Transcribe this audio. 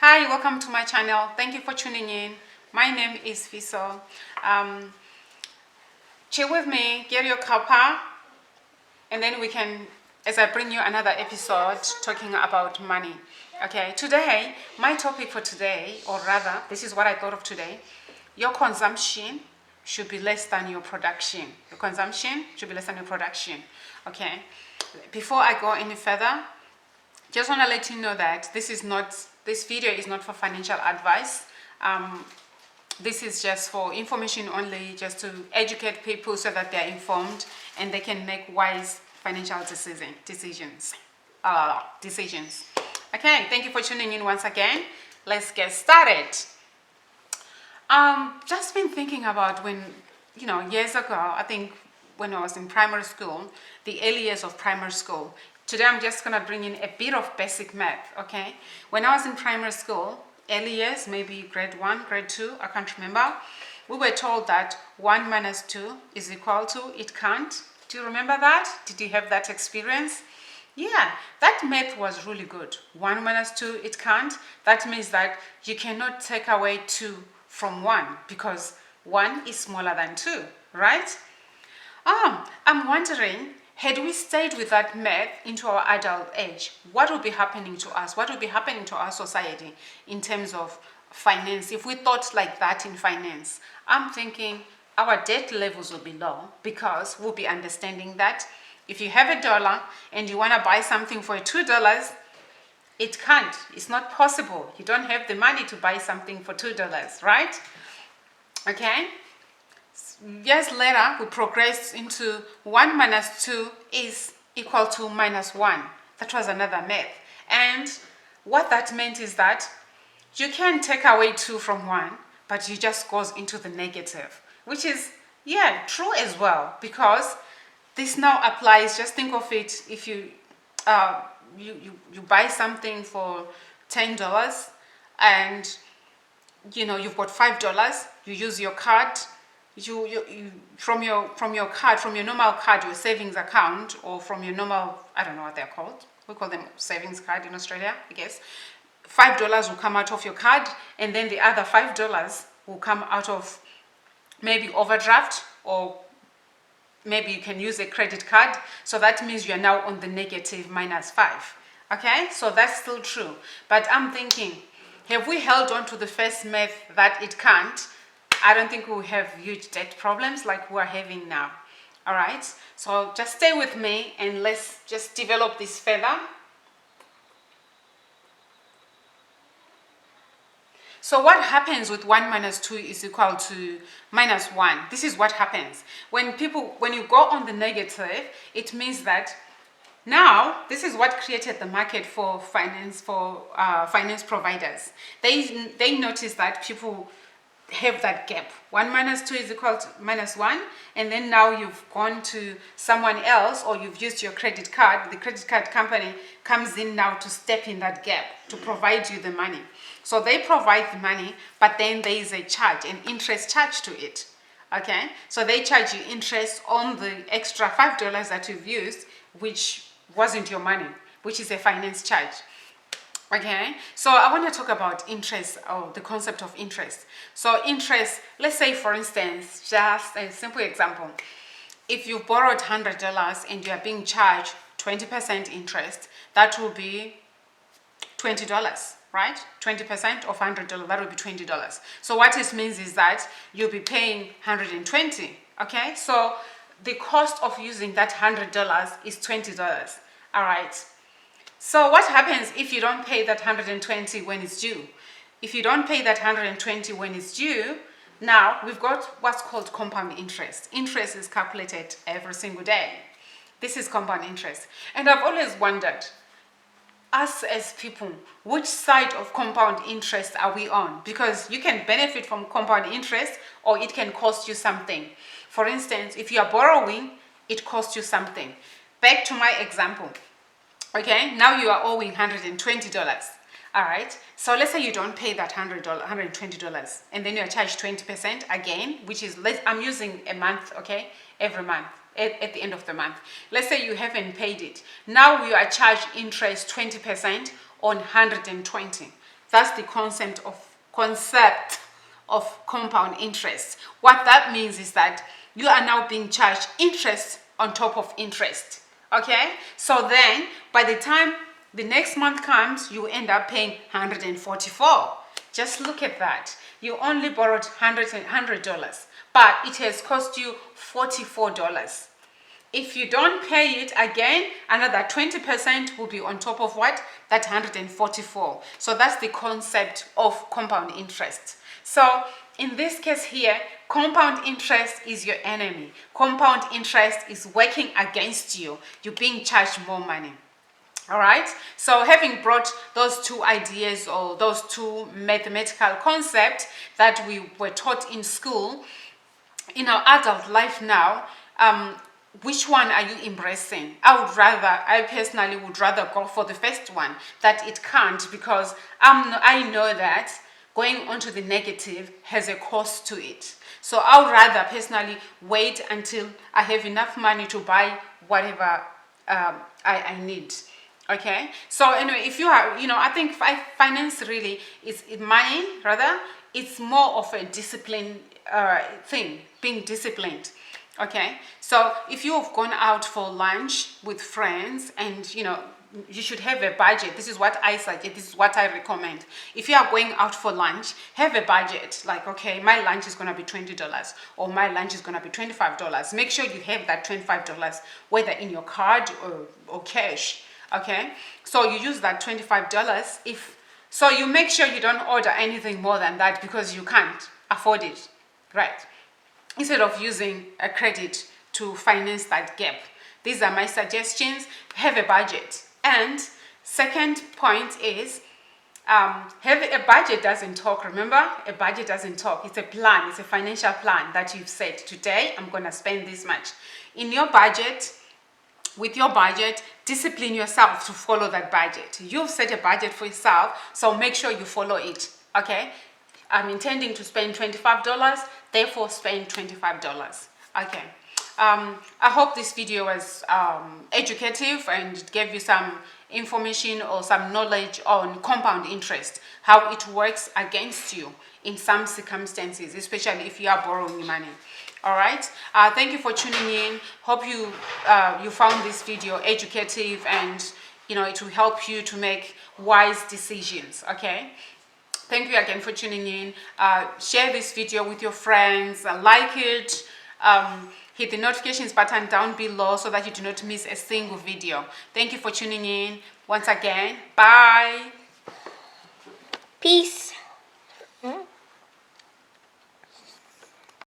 Hi, welcome to my channel. Thank you for tuning in. My name is Fiso. Chill with me, get your cuppa, and then we can, as I bring you another episode talking about money. Okay, today, my topic for today, or rather, this is what I thought of today. Your consumption should be less than your production. Your consumption should be less than your production. Okay, before I go any further, just want to let you know that this video is not for financial advice. This is just for information only, just to educate people so that they're informed and they can make wise financial decisions. Okay, thank you for tuning in once again. Let's get started. Just been thinking about when, years ago, I think when I was in primary school, the early years of primary school. Today I'm just gonna bring in a bit of basic math, okay? When I was in primary school, early years, maybe grade 1, grade 2, I can't remember, we were told that 1 minus 2 is equal to, it can't. Do you remember that? Did you have that experience? Yeah, that math was really good. 1 minus 2, it can't. That means that you cannot take away 2 from 1 because 1 is smaller than 2, right? I'm wondering, had we stayed with that math into our adult age, what would be happening to us? What would be happening to our society in terms of finance? If we thought like that in finance, I'm thinking our debt levels will be low because we'll be understanding that if you have $1 and you want to buy something for $2, it can't. It's not possible. You don't have the money to buy something for $2, right? Okay? Years later, we progressed into 1 minus 2 is equal to minus 1. That was another math. And what that meant is that you can take away 2 from 1, but it just goes into the negative, which is, yeah, true as well, because this now applies. Just think of it, if you buy something for $10 and you've got $5, you use your card, from your card, from your normal card, your savings account, or from your normal, I don't know what they're called, we call them savings card in Australia, I guess. $5 will come out of your card, and then the other $5 will come out of maybe overdraft, or maybe you can use a credit card. So that means you're now on the negative minus 5. Okay, so that's still true. But I'm thinking, have we held on to the first math that it can't? I don't think we'll have huge debt problems like we're having now. All right, so just stay with me and let's just develop this further. So what happens with 1 minus 2 is equal to minus 1? This is what happens. When you go on the negative, it means that now, this is what created the market for finance providers. They notice that people have that gap. 1 minus 2 is equal to minus 1, and then now you've gone to someone else, or you've used your credit card. The credit card company comes in now to step in that gap to provide you the money. So they provide the money, but then there is a charge, an interest charge to it. Okay, so they charge you interest on the extra $5 that you've used, which wasn't your money, which is a finance charge. Okay, so I want to talk about interest, or the concept of interest. So interest, let's say for instance, just a simple example, if you borrowed $100 and you are being charged 20% interest, that will be $20, right? 20% of $100, that will be $20. So what it means is that you'll be paying $120. Okay, so the cost of using that $100 is $20. All right. So what happens if you don't pay that 120 when it's due? If you don't pay that 120 when it's due, now we've got what's called compound interest. Interest is calculated every single day. This is compound interest. And I've always wondered, us as people, which side of compound interest are we on? Because you can benefit from compound interest, or it can cost you something. For instance, if you are borrowing, it costs you something. Back to my example. Okay, now you are owing $120. All right, so let's say you don't pay that $120, and then you're charged 20% again, which is, I'm using a month, okay, every month, at the end of the month. Let's say you haven't paid it. Now you are charged interest 20% on 120. That's the concept of compound interest. What that means is that you are now being charged interest on top of interest. Okay, so then by the time the next month comes, you end up paying $144. Just look at that. You only borrowed $100, but it has cost you $44. If you don't pay it again, another 20% will be on top of what? That 144. So that's the concept of compound interest. So in this case here, compound interest is your enemy. Compound interest is working against you. You're being charged more money. All right, so having brought those two ideas or those two mathematical concepts that we were taught in school, in our adult life now, which one are you embracing? I personally would rather go for the first one, that it can't, because I know that going on to the negative has a cost to it. So I would rather personally wait until I have enough money to buy whatever I need. Okay, so anyway, if you are, I think finance really is money, rather, it's more of a discipline thing, being disciplined. Okay, so if you have gone out for lunch with friends and you should have a budget. This is what I suggest, this is what I recommend. If you are going out for lunch, have a budget. Like, okay, my lunch is going to be $20 or my lunch is going to be $25. Make sure you have that $25, whether in your card or cash. Okay, so you use that $25. So you make sure you don't order anything more than that because you can't afford it, right? Instead of using a credit to finance that gap. These are my suggestions. Have a budget. And second point is, have a budget doesn't talk. Remember, a budget doesn't talk. It's a plan. It's a financial plan that you've said, today I'm going to spend this much. In your budget, with your budget, discipline yourself to follow that budget. You've set a budget for yourself, so make sure you follow it. Okay, I'm intending to spend $25, therefore spend $25. Okay, I hope this video was educative and gave you some information or some knowledge on compound interest, how it works against you in some circumstances, especially if you are borrowing money. All right, thank you for tuning in. Hope you found this video educative, and it will help you to make wise decisions. Okay, thank you again for tuning in. Share this video with your friends, like it, hit the notifications button down below so that you do not miss a single video. Thank you for tuning in once again. Bye. Peace.